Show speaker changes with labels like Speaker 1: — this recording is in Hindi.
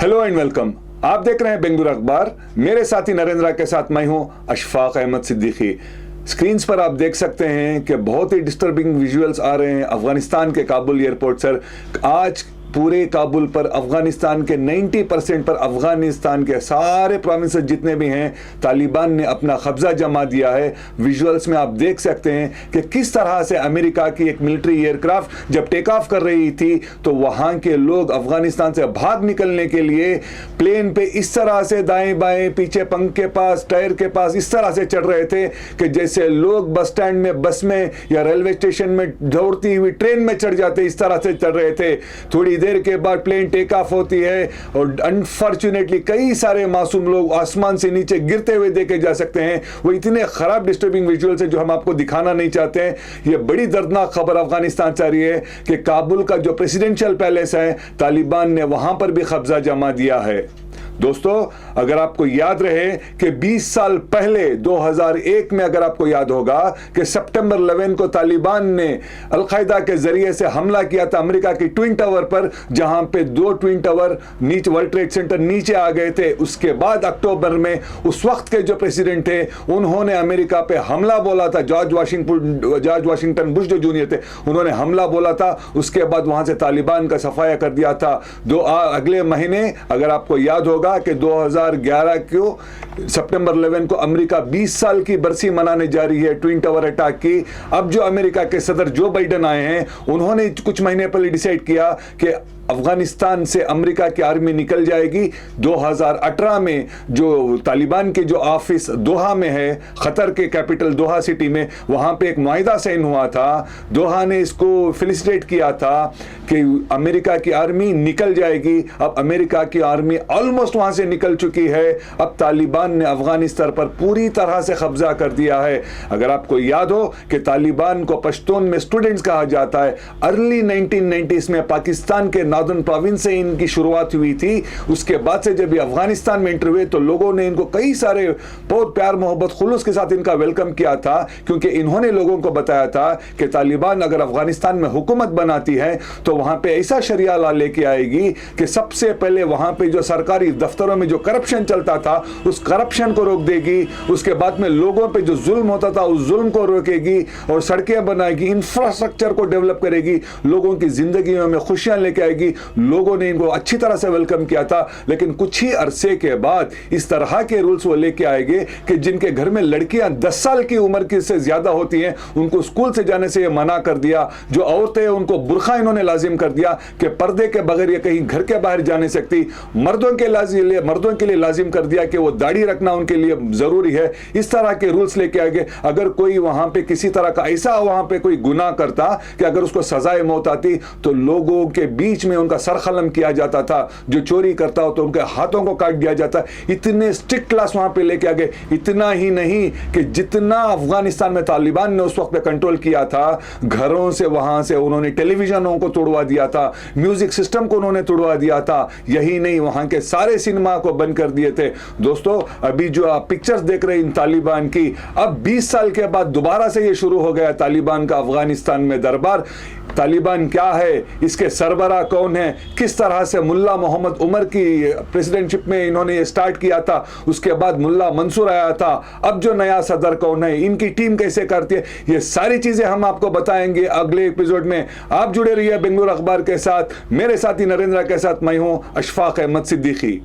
Speaker 1: Hello and welcome. आप देख रहे हैं बेंगलुरु अखबार। मेरे साथी नरेंद्र के साथ मैं हूं अशफाक अहमद सिद्दीकी। स्क्रीन्स पर आप देख सकते हैं कि बहुत ही डिस्टर्बिंग विजुअल्स आ रहे हैं अफगानिस्तान के काबुल एयरपोर्ट से। आज पूरे काबुल पर अफगानिस्तान के 90% पर अफगानिस्तान के सारे प्रोविंसेस जितने भी हैं तालिबान ने अपना कब्जा जमा दिया है। विजुअल्स में आप देख सकते हैं कि किस तरह से अमेरिका की एक मिलिट्री एयरक्राफ्ट जब टेक ऑफ कर रही थी तो वहां के लोग अफगानिस्तान से भाग निकलने के लिए प्लेन पे इस तरह से दाएं बाएं पीछे पंख के पास टायर के पास इस तरह से चढ़ रहे थे कि जैसे लोग बस स्टैंड में बस में या रेलवे स्टेशन में दौड़ती हुई ट्रेन में चढ़ जाते इस तरह से चढ़ रहे थे। थोड़ी देर के बाद प्लेन टेक ऑफ होती है और अनफॉर्चुनेटली कई सारे मासूम लोग आसमान से नीचे गिरते हुए देखे जा सकते हैं। वो इतने खराब डिस्टर्बिंग विजुअल्स है जो हम आपको दिखाना नहीं चाहते हैं। ये बड़ी दर्दनाक खबर अफगानिस्तान से आ रही है कि काबुल का जो प्रेसिडेंशियल पैलेस है तालिबान ने वहां पर भी कब्जा जमा दिया है। दोस्तों, अगर आपको याद रहे कि 20 साल पहले 2001 में अगर आपको याद होगा कि सितंबर 11 को तालिबान ने अल-कायदा के जरिए से हमला किया था अमेरिका की ट्विन टावर पर, जहां पे 2 ट्विन टावर नीचे वर्ल्ड ट्रेड सेंटर नीचे आ गए थे। उसके बाद अक्टूबर में उस वक्त के जो प्रेसिडेंट थे उन्होंने अमेरिका पे हमला बोला था। जॉर्ज वाशिंगटन बुश जो जूनियर थे उन्होंने हमला बोला था। उसके बाद वहां से तालिबान का सफाया कर दिया था। अगले महीने अगर आपको याद होगा कि 2011 को सितंबर 11 को अमेरिका 20 साल की बरसी मनाने जा रही है ट्विन टावर अटैक की। अब जो अमेरिका के सदर जो बाइडेन आए हैं उन्होंने कुछ महीने पहले डिसाइड किया कि अफगानिस्तान से अमेरिका की आर्मी निकल जाएगी। 2018 में जो तालिबान के जो ऑफिस दोहा में है, कतर के कैपिटल दोहा सिटी में, वहां पे एक मुआहिदा साइन हुआ था। दोहा ने इसको फेलिसिटेट किया था कि अमेरिका की आर्मी निकल जाएगी। अब अमेरिका की आर्मी ऑलमोस्ट वहां से निकल चुकी है। अब तालिबान ने अफगानिस्तान पर पूरी तरह से कब्जा कर दिया है। अगर आपको याद हो कि तालिबान को पश्तून में स्टूडेंट्स कहा जाता है। अर्ली 1990s में पाकिस्तान के नॉर्दर्न प्रोविंस से इनकी शुरुआत हुई थी। उसके बाद से जब ये अफगानिस्तान में एंटर हुए तो लोगों ने इनको कई सारे बहुत प्यार मोहब्बत खुलूस के साथ इनका वेलकम किया था, क्योंकि इन्होंने लोगों को बताया था कि तालिबान अगर अफगानिस्तान में हुकूमत बनाती है तो वहां पे ऐसा शरिया ला लेके आएगी कि सबसे पहले वहां पे जो सरकारी दफ्तरों में जो करप्शन चलता था उस करप्शन को रोक देगी। उसके बाद में लोगों पे जो जुल्म होता था उस जुल्म को रोकेगी और सड़कें बनाएगी, इंफ्रास्ट्रक्चर को डेवलप करेगी, लोगों की जिंदगियों में खुशियां लेके आएगी। लोगों ने इनको अच्छी तरह से वेलकम किया था। लेकिन कुछ ही अरसे के बाद इस तरह के रूल्स वो लेके आएंगे कि जिनके घर में लड़कियां 10 साल की उम्र की से ज्यादा होती हैं उनको स्कूल से जाने से ये मना कर दिया। जो औरतें उनको बुर्खा इन्होंने लाजिम कर दिया कि पर्दे के बगैर ये कहीं घर के बाहर जा नहीं सकती। मर्दों के लिए लाजिम कर दिया कि वो दाढ़ी रखना उनके लिए जरूरी है। इस तरह के रूल्स लेके आएंगे। अगर कोई वहां पे किसी तरह का ऐसा वहां पे कोई गुनाह करता कि अगर उसको सजाए मौत आती तो लोगों के बीच में उनका सर कलम किया जाता था। जो चोरी करता हो तो उनके हाथों को काट दिया जाता। इतने स्ट्रिक्ट क्लास वहां पे लेके आ गए। इतना ही नहीं कि जितना अफगानिस्तान में तालिबान ने उस वक्त पे कंट्रोल किया था, घरों से वहां से उन्होंने टेलीविजनों को तोड़वा दिया था, म्यूजिक सिस्टम को उन्होंने तोड़वा दिया था। यही नहीं, वहां के सारे सिनेमा को बंद कर दिए थे। दोस्तों, अभी जो आप पिक्चर्स देख रहे हैं इन तालिबान की, अब 20 साल के बाद दोबारा से ये शुरू हो गया तालिबान का अफगानिस्तान में दरबार। तालिबान क्या है, इसके सरबराह कौन है, किस तरह से मुल्ला मोहम्मद उमर की प्रेसिडेंटशिप में इन्होंने ये स्टार्ट किया था, उसके बाद मुल्ला मंसूर आया था, अब जो नया सदर कौन है, इनकी टीम कैसे करती है, ये सारी चीजें हम आपको बताएंगे अगले एपिसोड में। आप जुड़े रहिए बेंगलुरु अखबार के साथ। मेरे साथी नरेंद्र के साथ मैं हूं अशफाक अहमद सिद्दीकी।